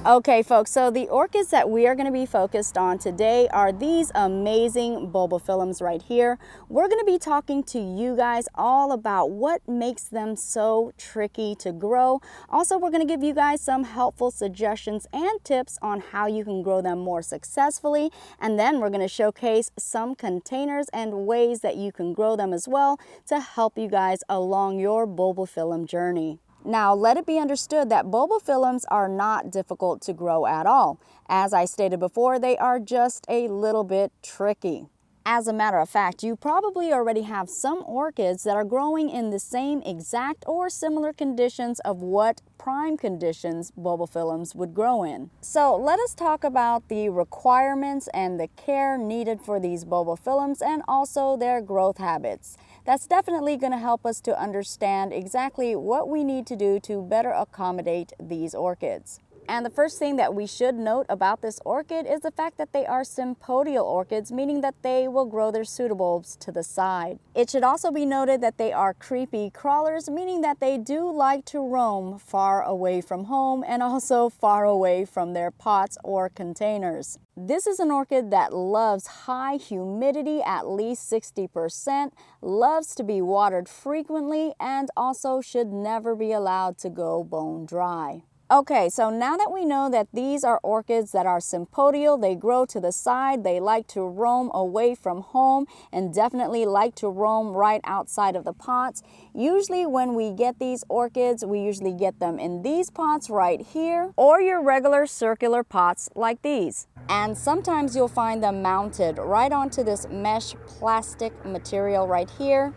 Okay folks, so the orchids that we are going to be focused on today are these amazing Bulbophyllums right here. We're going to be talking to you guys all about what makes them so tricky to grow. Also, we're going to give you guys some helpful suggestions and tips on how you can grow them more successfully. And then we're going to showcase some containers and ways that you can grow them as well to help you guys along your Bulbophyllum journey. Now, let it be understood that Bulbophyllums are not difficult to grow at all. As I stated before, they are just a little bit tricky. As a matter of fact, you probably already have some orchids that are growing in the same exact or similar conditions of what prime conditions Bulbophyllums would grow in. So let us talk about the requirements and the care needed for these Bulbophyllums and also their growth habits. That's definitely going to help us to understand exactly what we need to do to better accommodate these orchids. And the first thing that we should note about this orchid is the fact that they are sympodial orchids, meaning that they will grow their pseudobulbs to the side. It should also be noted that they are creepy crawlers, meaning that they do like to roam far away from home and also far away from their pots or containers. This is an orchid that loves high humidity, at least 60%, loves to be watered frequently, and also should never be allowed to go bone dry. Okay, so now that we know that these are orchids that are sympodial, they grow to the side, they like to roam away from home, and definitely like to roam right outside of the pots. Usually when we get these orchids, we usually get them in these pots right here, or your regular circular pots like these. And sometimes you'll find them mounted right onto this mesh plastic material right here,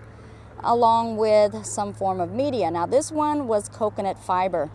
along with some form of media. Now this one was coconut fiber.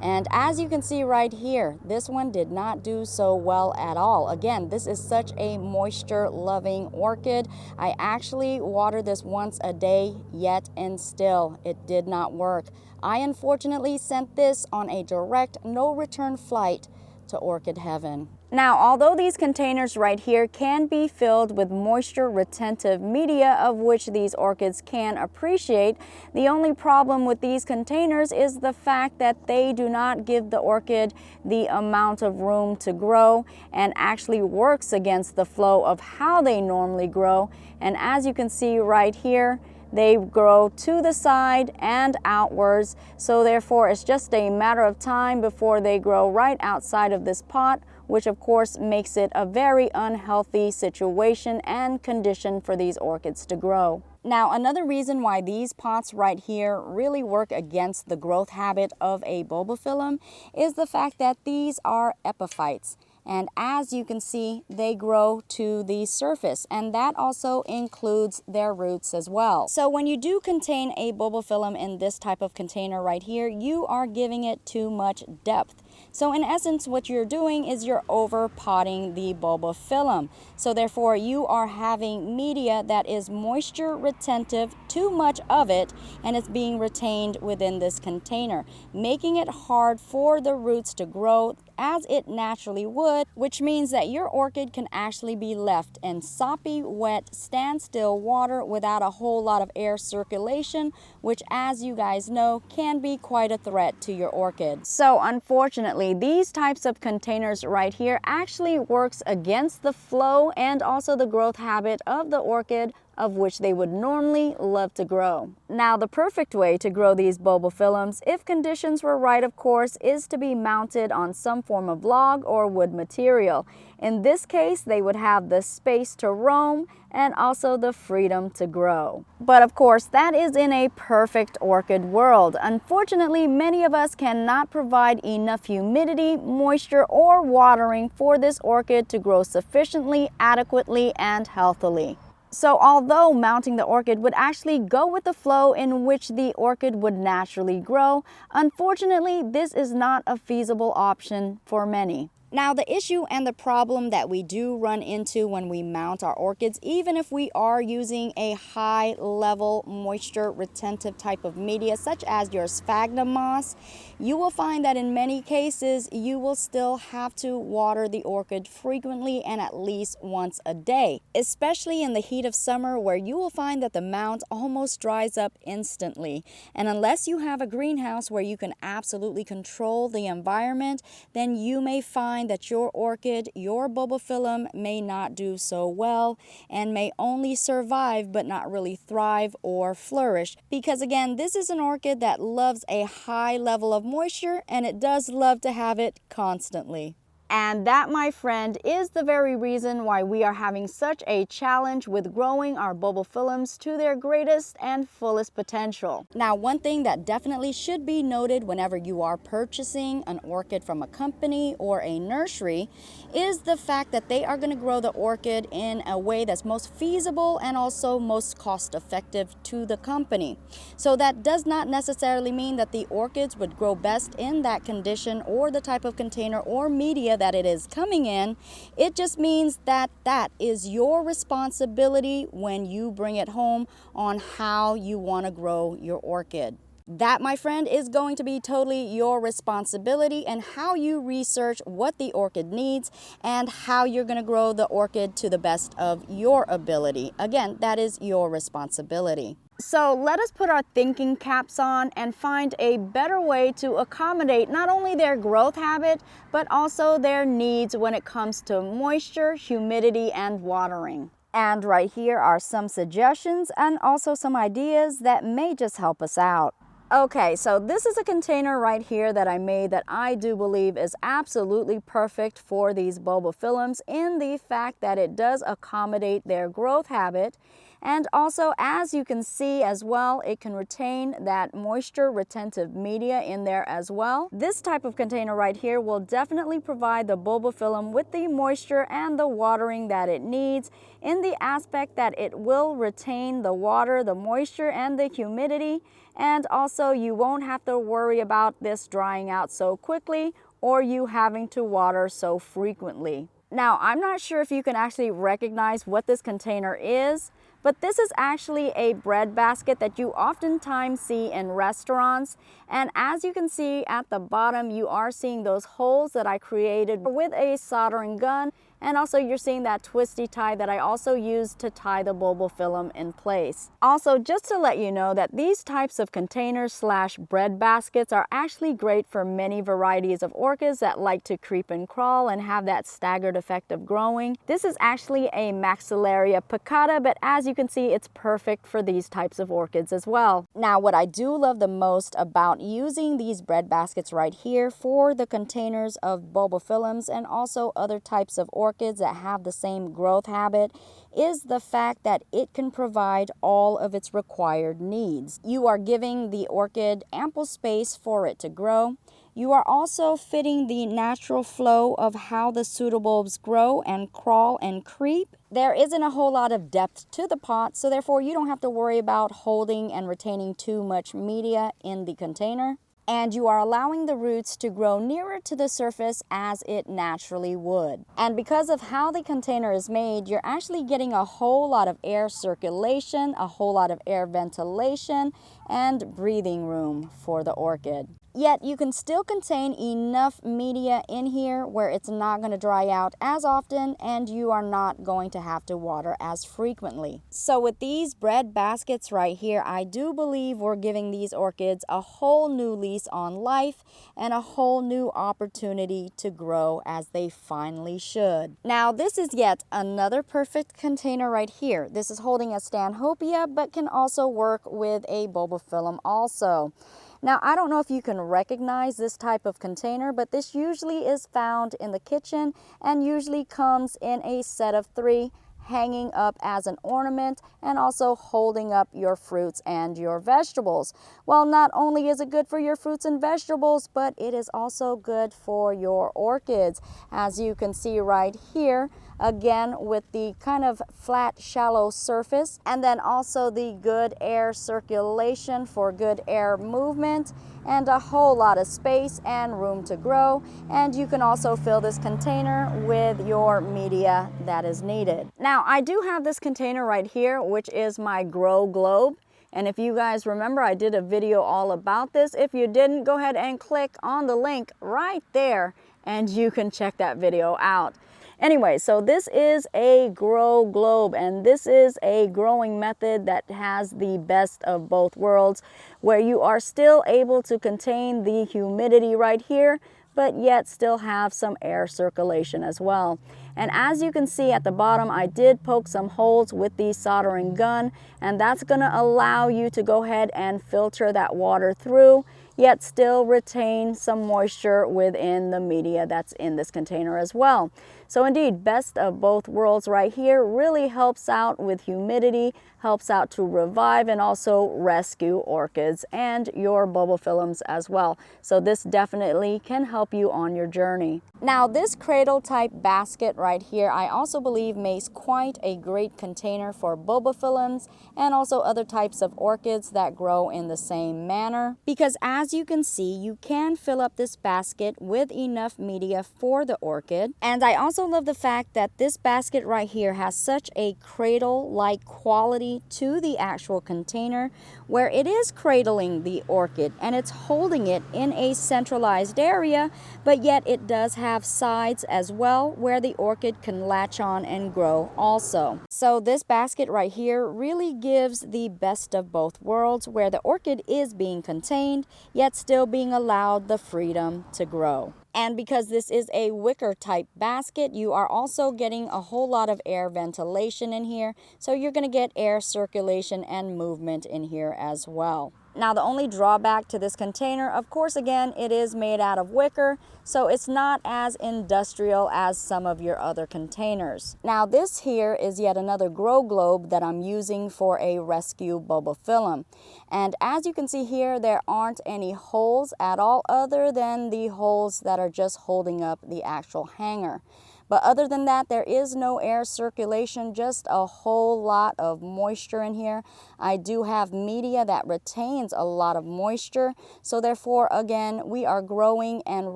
And as you can see right here, this one did not do so well at all. Again, this is such a moisture-loving orchid. I actually watered this once a day, yet and still it did not work. I unfortunately sent this on a direct, no-return flight to orchid heaven. Now, although these containers right here can be filled with moisture retentive media, of which these orchids can appreciate, the only problem with these containers is the fact that they do not give the orchid the amount of room to grow and actually works against the flow of how they normally grow. And as you can see right here, they grow to the side and outwards, so therefore it's just a matter of time before they grow right outside of this pot, which of course makes it a very unhealthy situation and condition for these orchids to grow. Now, another reason why these pots right here really work against the growth habit of a Bulbophyllum is the fact that these are epiphytes. And as you can see, they grow to the surface, and that also includes their roots as well. So when you do contain a Bulbophyllum in this type of container right here, you are giving it too much depth. So in essence, what you're doing is you're over potting the Bulbophyllum. So therefore, you are having media that is moisture retentive, too much of it, and it's being retained within this container, making it hard for the roots to grow as it naturally would, which means that your orchid can actually be left in soppy, wet, standstill water without a whole lot of air circulation, which, as you guys know, can be quite a threat to your orchid. So unfortunately, these types of containers right here actually works against the flow and also the growth habit of the orchid, of which they would normally love to grow. Now, the perfect way to grow these Bulbophyllums, if conditions were right of course, is to be mounted on some form of log or wood material. In this case, they would have the space to roam and also the freedom to grow. But of course, that is in a perfect orchid world. Unfortunately, many of us cannot provide enough humidity, moisture, or watering for this orchid to grow sufficiently, adequately, and healthily. So although mounting the orchid would actually go with the flow in which the orchid would naturally grow, unfortunately, this is not a feasible option for many. Now, the issue and the problem that we do run into when we mount our orchids, even if we are using a high level moisture retentive type of media, such as your sphagnum moss, you will find that in many cases, you will still have to water the orchid frequently and at least once a day, especially in the heat of summer, where you will find that the mount almost dries up instantly. And unless you have a greenhouse where you can absolutely control the environment, then you may find that your orchid, your bulbophyllum, may not do so well and may only survive but not really thrive or flourish. Because again, this is an orchid that loves a high level of moisture, and it does love to have it constantly. And that, my friend, is the very reason why we are having such a challenge with growing our bulbophyllums to their greatest and fullest potential. Now, one thing that definitely should be noted whenever you are purchasing an orchid from a company or a nursery is the fact that they are going to grow the orchid in a way that's most feasible and also most cost effective to the company. So that does not necessarily mean that the orchids would grow best in that condition or the type of container or media that it is coming in. It just means that that is your responsibility when you bring it home on how you want to grow your orchid. That, my friend, is going to be totally your responsibility, and how you research what the orchid needs and how you're going to grow the orchid to the best of your ability. Again, that is your responsibility. So let us put our thinking caps on and find a better way to accommodate not only their growth habit, but also their needs when it comes to moisture, humidity, and watering. And right here are some suggestions and also some ideas that may just help us out. Okay, so this is a container right here that I made that I do believe is absolutely perfect for these bulbophyllums, in the fact that it does accommodate their growth habit. And also, as you can see as well, it can retain that moisture retentive media in there as well. This type of container right here will definitely provide the bulbophyllum with the moisture and the watering that it needs, in the aspect that it will retain the water, the moisture, and the humidity. And also, you won't have to worry about this drying out so quickly or you having to water so frequently. Now, I'm not sure if you can actually recognize what this container is, but this is actually a bread basket that you oftentimes see in restaurants. And as you can see at the bottom, you are seeing those holes that I created with a soldering gun. And also you're seeing that twisty tie that I also used to tie the bulbophyllum in place. Also, just to let you know that these types of containers slash bread baskets are actually great for many varieties of orchids that like to creep and crawl and have that staggered effect of growing. This is actually a Maxillaria piccata, but as you can see, it's perfect for these types of orchids as well. Now, what I do love the most about using these bread baskets right here for the containers of bulbophyllums and also other types of orchids that have the same growth habit is the fact that it can provide all of its required needs. You are giving the orchid ample space for it to grow. You are also fitting the natural flow of how the pseudobulbs grow and crawl and creep. There isn't a whole lot of depth to the pot, so therefore you don't have to worry about holding and retaining too much media in the container. And you are allowing the roots to grow nearer to the surface as it naturally would. And because of how the container is made, you're actually getting a whole lot of air circulation, a whole lot of air ventilation, and breathing room for the orchid. Yet you can still contain enough media in here where it's not going to dry out as often and you are not going to have to water as frequently. So with these bread baskets right here, I do believe we're giving these orchids a whole new lease on life and a whole new opportunity to grow as they finally should. Now, this is yet another perfect container right here. This is holding a Stanhopeia, but can also work with a bulbophyllum also. Now, I don't know if you can recognize this type of container, but this usually is found in the kitchen and usually comes in a set of 3, hanging up as an ornament and also holding up your fruits and your vegetables. Well, not only is it good for your fruits and vegetables, but it is also good for your orchids. As you can see right here, again with the kind of flat, shallow surface, and then also the good air circulation for good air movement, and a whole lot of space and room to grow. And you can also fill this container with your media that is needed. Now, I do have this container right here, which is my grow globe. And if you guys remember, I did a video all about this. If you didn't, go ahead and click on the link right there and you can check that video out. Anyway, so this is a grow globe, and this is a growing method that has the best of both worlds, where you are still able to contain the humidity right here, but yet still have some air circulation as well. And as you can see at the bottom, I did poke some holes with the soldering gun, and that's going to allow you to go ahead and filter that water through, yet still retain some moisture within the media that's in this container as well. So indeed, best of both worlds right here. Really helps out with humidity, helps out to revive and also rescue orchids and your bulbophyllums as well. So this definitely can help you on your journey. Now, this cradle type basket right here, I also believe makes quite a great container for bulbophyllums and also other types of orchids that grow in the same manner, because as you can see, you can fill up this basket with enough media for the orchid. And I also love the fact that this basket right here has such a cradle-like quality to the actual container, where it is cradling the orchid and it's holding it in a centralized area, but yet it does have sides as well where the orchid can latch on and grow also. So this basket right here really gives the best of both worlds, where the orchid is being contained yet still being allowed the freedom to grow. And because this is a wicker type basket, you are also getting a whole lot of air ventilation in here. So you're going to get air circulation and movement in here as well. Now, the only drawback to this container, of course, again, it is made out of wicker, so it's not as industrial as some of your other containers. Now, this here is yet another grow globe that I'm using for a rescue bulbophyllum. And as you can see here, there aren't any holes at all other than the holes that are just holding up the actual hanger. But other than that, there is no air circulation, just a whole lot of moisture in here. I do have media that retains a lot of moisture. So therefore, again, we are growing and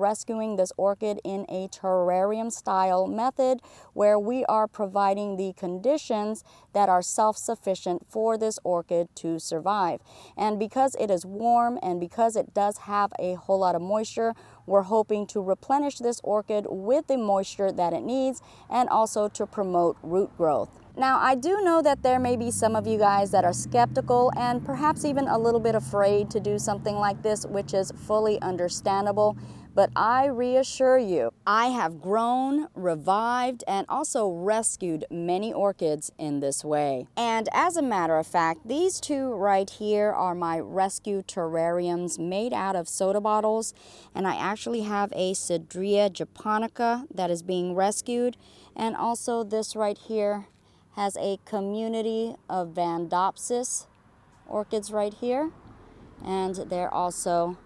rescuing this orchid in a terrarium style method, where we are providing the conditions that are self-sufficient for this orchid to survive. And because it is warm and because it does have a whole lot of moisture, we're hoping to replenish this orchid with the moisture that it needs and also to promote root growth. Now, I do know that there may be some of you guys that are skeptical and perhaps even a little bit afraid to do something like this, which is fully understandable. But I reassure you, I have grown, revived, and also rescued many orchids in this way. And as a matter of fact, these two right here are my rescue terrariums made out of soda bottles. And I actually have a Cedrea japonica that is being rescued. And also this right here has a community of Vandopsis orchids right here. And they're also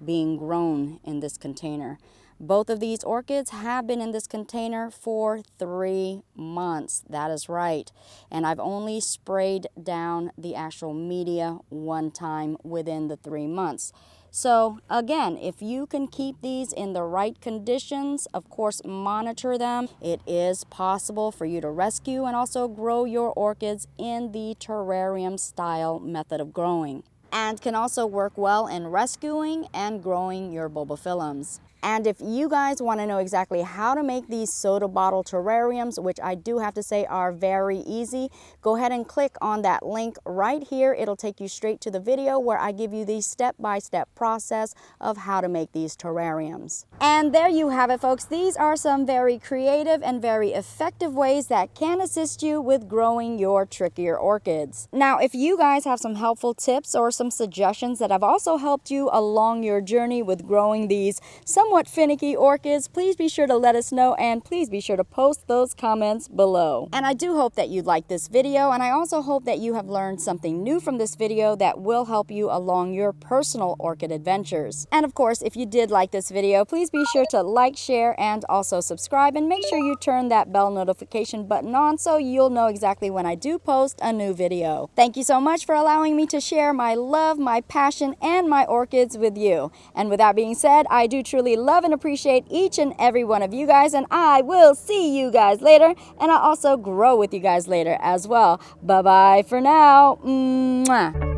being grown in this container. Both of these orchids have been in this container for 3 months. That is right. And I've only sprayed down the actual media one time within the 3 months. So again, if you can keep these in the right conditions, of course, monitor them, it is possible for you to rescue and also grow your orchids in the terrarium style method of growing, and can also work well in rescuing and growing your bulbophyllums. And if you guys want to know exactly how to make these soda bottle terrariums, which I do have to say are very easy, go ahead and click on that link right here. It'll take you straight to the video where I give you the step-by-step process of how to make these terrariums. And there you have it, folks. These are some very creative and very effective ways that can assist you with growing your trickier orchids. Now, if you guys have some helpful tips or some suggestions that have also helped you along your journey with growing these somewhat somewhat finicky orchids, please be sure to let us know, and please be sure to post those comments below. And I do hope that you liked this video, and I also hope that you have learned something new from this video that will help you along your personal orchid adventures. And of course, if you did like this video, please be sure to like, share, and also subscribe, and make sure you turn that bell notification button on so you'll know exactly when I do post a new video. Thank you so much for allowing me to share my love, my passion, and my orchids with you. And with that being said, I do truly love and appreciate each and every one of you guys, and I will see you guys later, and I'll also grow with you guys later as well. Bye-bye for now. Mwah.